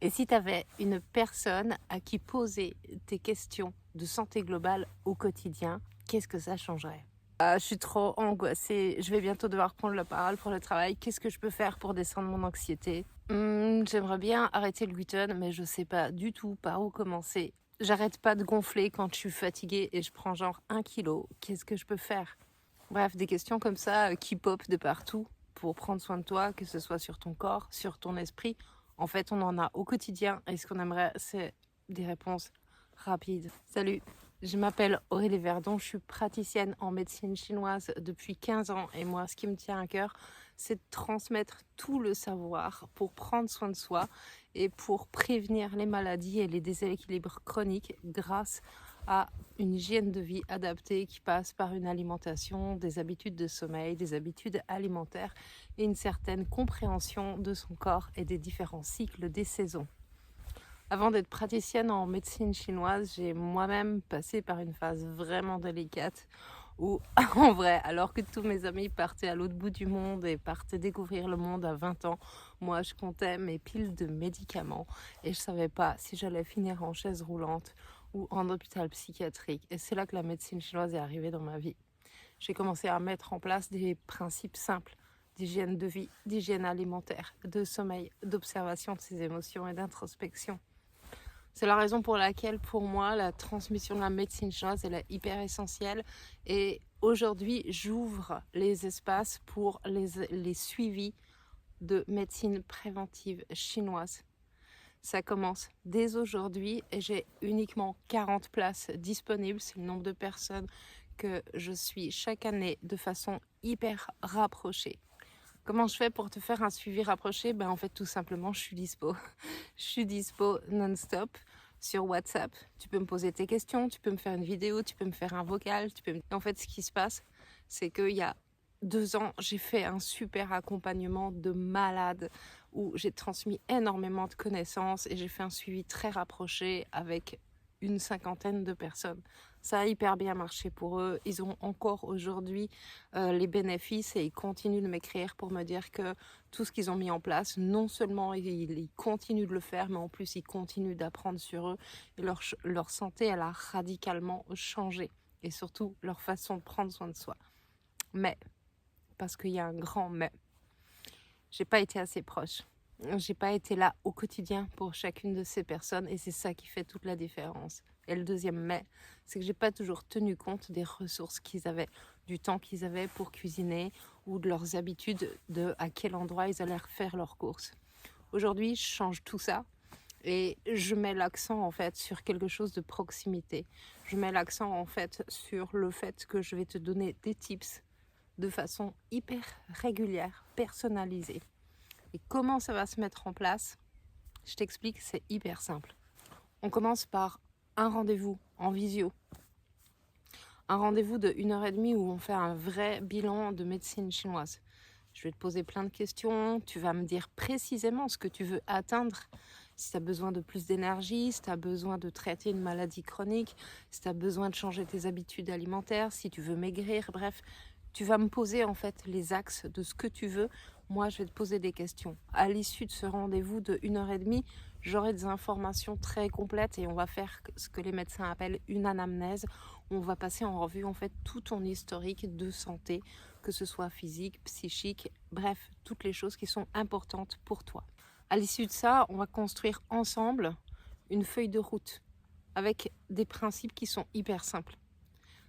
Et si tu avais une personne à qui poser tes questions de santé globale au quotidien, qu'est-ce que ça changerait? Je suis trop angoissée, je vais bientôt devoir prendre la parole pour le travail. Qu'est-ce que je peux faire pour descendre mon anxiété? J'aimerais bien arrêter le gluten, mais je sais pas du tout par où commencer. J'arrête pas de gonfler quand je suis fatiguée et je prends genre 1 kilo. Qu'est-ce que je peux faire? Bref, des questions comme ça qui popent de partout pour prendre soin de toi, que ce soit sur ton corps, sur ton esprit. En fait, on en a au quotidien et ce qu'on aimerait, c'est des réponses rapides. Salut, je m'appelle Aurélie Verdon, je suis praticienne en médecine chinoise depuis 15 ans et moi, ce qui me tient à cœur, c'est de transmettre tout le savoir pour prendre soin de soi et pour prévenir les maladies et les déséquilibres chroniques grâce à une hygiène de vie adaptée qui passe par une alimentation, des habitudes de sommeil, des habitudes alimentaires et une certaine compréhension de son corps et des différents cycles des saisons. Avant d'être praticienne en médecine chinoise, j'ai moi-même passé par une phase vraiment délicate où, en vrai, alors que tous mes amis partaient à l'autre bout du monde et partaient découvrir le monde à 20 ans, moi je comptais mes piles de médicaments et je savais pas si j'allais finir en chaise roulante ou en hôpital psychiatrique. Et c'est là que la médecine chinoise est arrivée dans ma vie. J'ai commencé à mettre en place des principes simples d'hygiène de vie, d'hygiène alimentaire, de sommeil, d'observation de ses émotions et d'introspection. C'est la raison pour laquelle, pour moi, la transmission de la médecine chinoise, elle est hyper essentielle. Et aujourd'hui, j'ouvre les espaces pour les suivis de médecine préventive chinoise. Ça commence dès aujourd'hui et j'ai uniquement 40 places disponibles. C'est le nombre de personnes que je suis chaque année de façon hyper rapprochée. Comment je fais pour te faire un suivi rapproché? En fait, tout simplement, je suis dispo. Je suis dispo non-stop sur WhatsApp. Tu peux me poser tes questions, tu peux me faire une vidéo, tu peux me faire un vocal. En fait, ce qui se passe, c'est qu'il y a 2 ans, j'ai fait un super accompagnement de malade où j'ai transmis énormément de connaissances et j'ai fait un suivi très rapproché avec une 50aine de personnes. Ça a hyper bien marché pour eux. Ils ont encore aujourd'hui les bénéfices et ils continuent de m'écrire pour me dire que tout ce qu'ils ont mis en place, non seulement ils continuent de le faire, mais en plus ils continuent d'apprendre sur eux et leur santé, elle a radicalement changé et surtout leur façon de prendre soin de soi. Mais, parce qu'il y a un grand mais, j'ai pas été assez proche. J'ai pas été là au quotidien pour chacune de ces personnes et c'est ça qui fait toute la différence. Et le deuxième mais, c'est que j'ai pas toujours tenu compte des ressources qu'ils avaient, du temps qu'ils avaient pour cuisiner ou de leurs habitudes, de à quel endroit ils allaient faire leurs courses. Aujourd'hui, je change tout ça et je mets l'accent en fait sur quelque chose de proximité. Je mets l'accent en fait sur le fait que je vais te donner des tips de façon hyper régulière, personnalisée. Et comment ça va se mettre en place? Je t'explique, c'est hyper simple. On commence par un rendez-vous en visio. Un rendez-vous de 1h30 où on fait un vrai bilan de médecine chinoise. Je vais te poser plein de questions, tu vas me dire précisément ce que tu veux atteindre. Si tu as besoin de plus d'énergie, si tu as besoin de traiter une maladie chronique, si tu as besoin de changer tes habitudes alimentaires, si tu veux maigrir, bref, tu vas me poser en fait les axes de ce que tu veux. Moi, je vais te poser des questions. À l'issue de ce rendez-vous de 1h30, j'aurai des informations très complètes et on va faire ce que les médecins appellent une anamnèse. On va passer en revue en fait tout ton historique de santé, que ce soit physique, psychique, bref, toutes les choses qui sont importantes pour toi. À l'issue de ça, on va construire ensemble une feuille de route avec des principes qui sont hyper simples.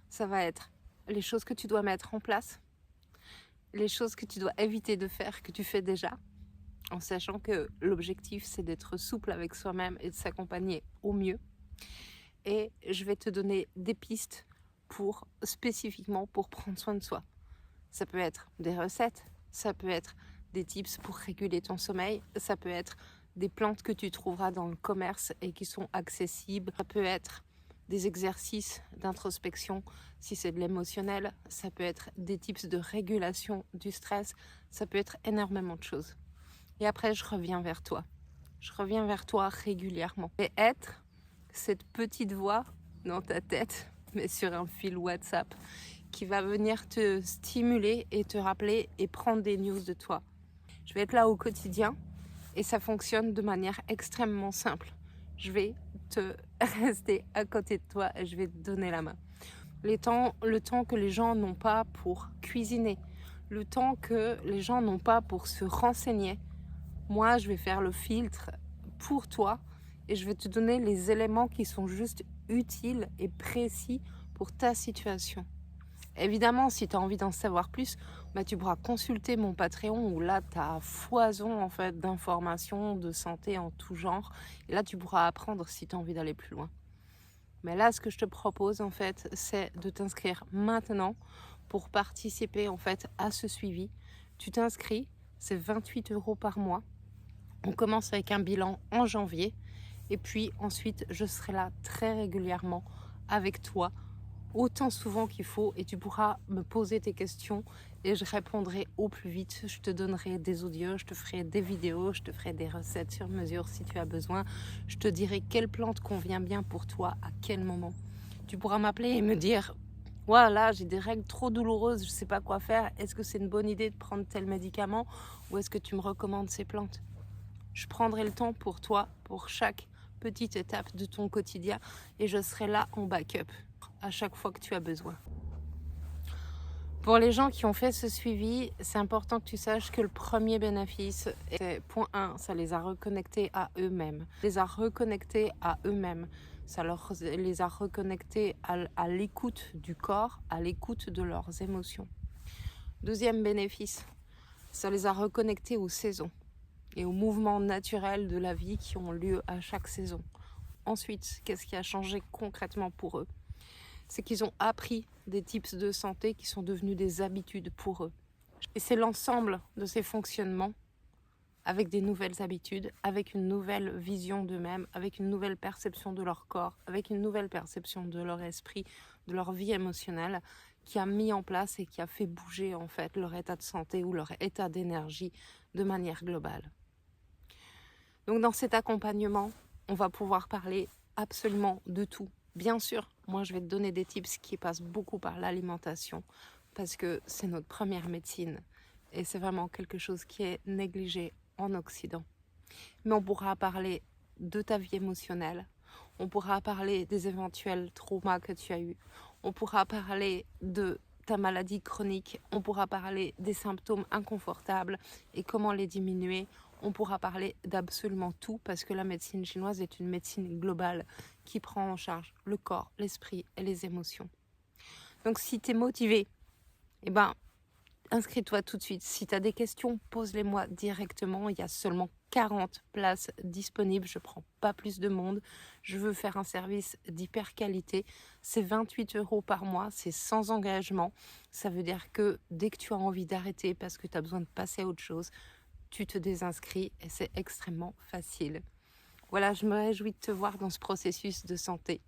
Ça va être les choses que tu dois mettre en place, les choses que tu dois éviter de faire, que tu fais déjà, en sachant que l'objectif, c'est d'être souple avec soi-même et de s'accompagner au mieux. Et je vais te donner des pistes spécifiquement pour prendre soin de soi. Ça peut être des recettes, ça peut être des tips pour réguler ton sommeil, ça peut être des plantes que tu trouveras dans le commerce et qui sont accessibles, ça peut être des exercices d'introspection si c'est de l'émotionnel, ça peut être des tips de régulation du stress, ça peut être énormément de choses. Et après, je reviens vers toi. Je reviens vers toi régulièrement. Et être cette petite voix dans ta tête, mais sur un fil WhatsApp, qui va venir te stimuler et te rappeler et prendre des news de toi. Je vais être là au quotidien Et ça fonctionne de manière extrêmement simple. Je vais te rester à côté de toi et je vais te donner la main. Le temps que les gens n'ont pas pour cuisiner, le temps que les gens n'ont pas pour se renseigner, moi, je vais faire le filtre pour toi et je vais te donner les éléments qui sont juste utiles et précis pour ta situation. Évidemment, si tu as envie d'en savoir plus, tu pourras consulter mon Patreon où là, tu as foison en fait, d'informations, de santé en tout genre. Et là, tu pourras apprendre si tu as envie d'aller plus loin. Mais là, ce que je te propose, en fait, c'est de t'inscrire maintenant pour participer en fait, à ce suivi. Tu t'inscris, c'est 28 € par mois. On commence avec un bilan en janvier. Et puis ensuite, je serai là très régulièrement avec toi autant souvent qu'il faut et tu pourras me poser tes questions et je répondrai au plus vite. Je te donnerai des audios, je te ferai des vidéos, je te ferai des recettes sur mesure si tu as besoin. Je te dirai quelle plante convient bien pour toi à quel moment. Tu pourras m'appeler et me dire « Voilà, j'ai des règles trop douloureuses, je ne sais pas quoi faire. Est-ce que c'est une bonne idée de prendre tel médicament ou est-ce que tu me recommandes ces plantes ?» Je prendrai le temps pour toi, pour chaque petite étape de ton quotidien et je serai là en backup à chaque fois que tu as besoin. Pour les gens qui ont fait ce suivi, c'est important que tu saches que le premier bénéfice, c'est point 1, ça les a reconnectés à eux-mêmes. Les a reconnectés à eux-mêmes. Ça les a reconnectés à l'écoute du corps, à l'écoute de leurs émotions. Deuxième bénéfice, ça les a reconnectés aux saisons et aux mouvements naturels de la vie qui ont lieu à chaque saison. Ensuite, qu'est-ce qui a changé concrètement pour eux ? C'est qu'ils ont appris des tips de santé qui sont devenus des habitudes pour eux. Et c'est l'ensemble de ces fonctionnements avec des nouvelles habitudes, avec une nouvelle vision d'eux-mêmes, avec une nouvelle perception de leur corps, avec une nouvelle perception de leur esprit, de leur vie émotionnelle, qui a mis en place et qui a fait bouger en fait leur état de santé ou leur état d'énergie de manière globale. Donc dans cet accompagnement, on va pouvoir parler absolument de tout. Bien sûr, moi je vais te donner des tips qui passent beaucoup par l'alimentation parce que c'est notre première médecine et c'est vraiment quelque chose qui est négligé en Occident. Mais on pourra parler de ta vie émotionnelle, on pourra parler des éventuels traumas que tu as eus, on pourra parler de ta maladie chronique, on pourra parler des symptômes inconfortables et comment les diminuer. On pourra parler d'absolument tout parce que la médecine chinoise est une médecine globale qui prend en charge le corps, l'esprit et les émotions. Donc si tu es motivé, inscris-toi tout de suite. Si tu as des questions, pose-les-moi directement. Il y a seulement 40 places disponibles. Je ne prends pas plus de monde. Je veux faire un service d'hyper qualité. C'est 28 € par mois. C'est sans engagement. Ça veut dire que dès que tu as envie d'arrêter parce que tu as besoin de passer à autre chose, tu te désinscris et c'est extrêmement facile. Voilà, je me réjouis de te voir dans ce processus de santé.